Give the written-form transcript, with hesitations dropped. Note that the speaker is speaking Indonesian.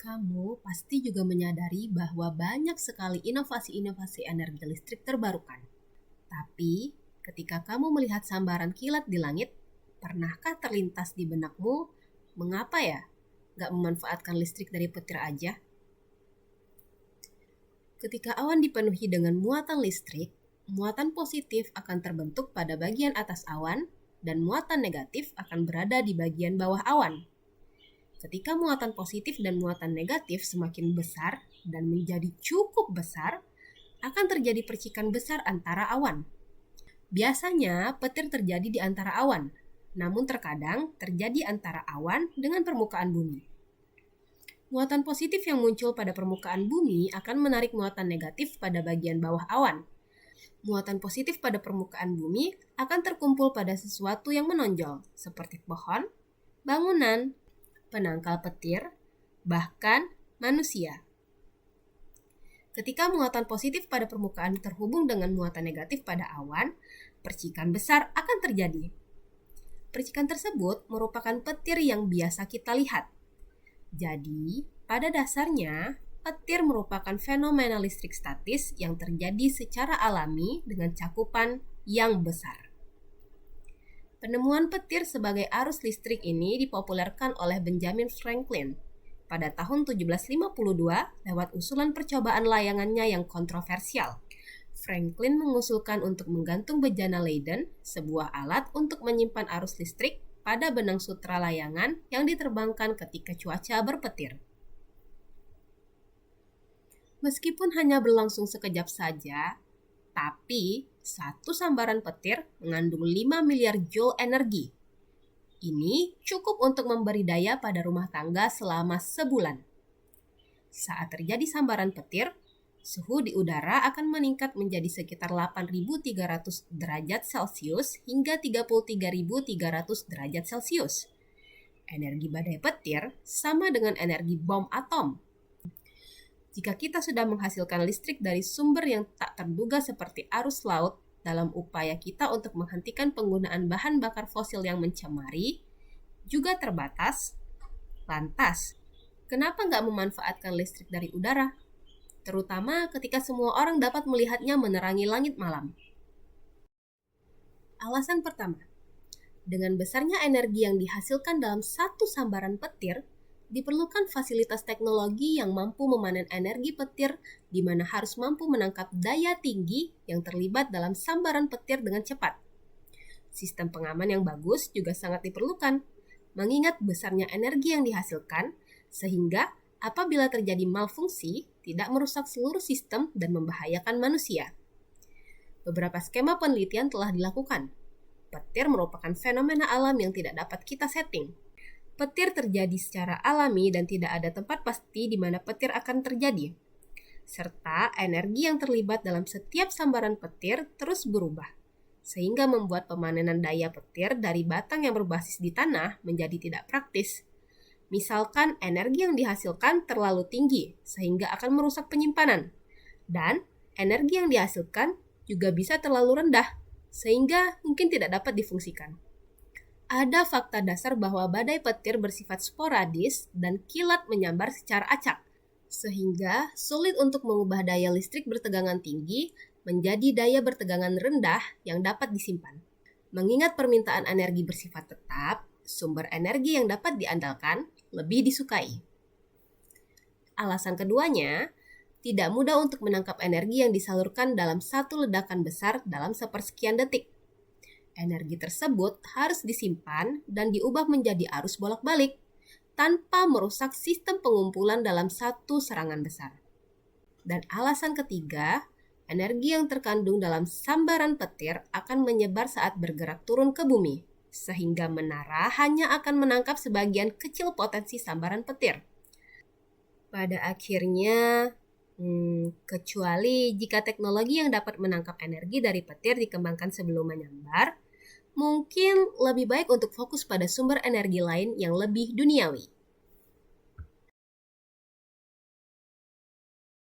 Kamu pasti juga menyadari bahwa banyak sekali inovasi-inovasi energi listrik terbarukan. Tapi, ketika kamu melihat sambaran kilat di langit, pernahkah terlintas di benakmu, mengapa ya nggak memanfaatkan listrik dari petir aja? Ketika awan dipenuhi dengan muatan listrik, muatan positif akan terbentuk pada bagian atas awan dan muatan negatif akan berada di bagian bawah awan. Ketika muatan positif dan muatan negatif semakin besar dan menjadi cukup besar, akan terjadi percikan besar antara awan. Biasanya petir terjadi di antara awan, namun terkadang terjadi antara awan dengan permukaan bumi. Muatan positif yang muncul pada permukaan bumi akan menarik muatan negatif pada bagian bawah awan. Muatan positif pada permukaan bumi akan terkumpul pada sesuatu yang menonjol, seperti pohon, bangunan, penangkal petir, bahkan manusia. Ketika muatan positif pada permukaan terhubung dengan muatan negatif pada awan, percikan besar akan terjadi. Percikan tersebut merupakan petir yang biasa kita lihat. Jadi, pada dasarnya, petir merupakan fenomena listrik statis yang terjadi secara alami dengan cakupan yang besar. Penemuan petir sebagai arus listrik ini dipopulerkan oleh Benjamin Franklin pada tahun 1752 lewat usulan percobaan layangannya yang kontroversial. Franklin mengusulkan untuk menggantung bejana Leyden, sebuah alat untuk menyimpan arus listrik pada benang sutra layangan yang diterbangkan ketika cuaca berpetir. Meskipun hanya berlangsung sekejap saja, tapi satu sambaran petir mengandung 5 miliar joule energi. Ini cukup untuk memberi daya pada rumah tangga selama sebulan. Saat terjadi sambaran petir, suhu di udara akan meningkat menjadi sekitar 8.300 derajat Celcius hingga 33.300 derajat Celcius. Energi badai petir sama dengan energi bom atom. Jika kita sudah menghasilkan listrik dari sumber yang tak terduga seperti arus laut dalam upaya kita untuk menghentikan penggunaan bahan bakar fosil yang mencemari, juga terbatas, lantas, kenapa nggak memanfaatkan listrik dari udara? Terutama ketika semua orang dapat melihatnya menerangi langit malam. Alasan pertama, dengan besarnya energi yang dihasilkan dalam satu sambaran petir, diperlukan fasilitas teknologi yang mampu memanen energi petir di mana harus mampu menangkap daya tinggi yang terlibat dalam sambaran petir dengan cepat. Sistem pengaman yang bagus juga sangat diperlukan, mengingat besarnya energi yang dihasilkan, sehingga apabila terjadi malfungsi, tidak merusak seluruh sistem dan membahayakan manusia. Beberapa skema penelitian telah dilakukan. Petir merupakan fenomena alam yang tidak dapat kita setting. Petir terjadi secara alami dan tidak ada tempat pasti di mana petir akan terjadi. Serta energi yang terlibat dalam setiap sambaran petir terus berubah, sehingga membuat pemanenan daya petir dari batang yang berbasis di tanah menjadi tidak praktis. Misalkan energi yang dihasilkan terlalu tinggi sehingga akan merusak penyimpanan. Dan energi yang dihasilkan juga bisa terlalu rendah sehingga mungkin tidak dapat difungsikan. Ada fakta dasar bahwa badai petir bersifat sporadis dan kilat menyambar secara acak, sehingga sulit untuk mengubah daya listrik bertegangan tinggi menjadi daya bertegangan rendah yang dapat disimpan. Mengingat permintaan energi bersifat tetap, sumber energi yang dapat diandalkan lebih disukai. Alasan keduanya, tidak mudah untuk menangkap energi yang disalurkan dalam satu ledakan besar dalam sepersekian detik. Energi tersebut harus disimpan dan diubah menjadi arus bolak-balik tanpa merusak sistem pengumpulan dalam satu serangan besar. Dan alasan ketiga, energi yang terkandung dalam sambaran petir akan menyebar saat bergerak turun ke bumi, sehingga menara hanya akan menangkap sebagian kecil potensi sambaran petir. Pada akhirnya, kecuali jika teknologi yang dapat menangkap energi dari petir dikembangkan sebelum menyambar, mungkin lebih baik untuk fokus pada sumber energi lain yang lebih duniawi.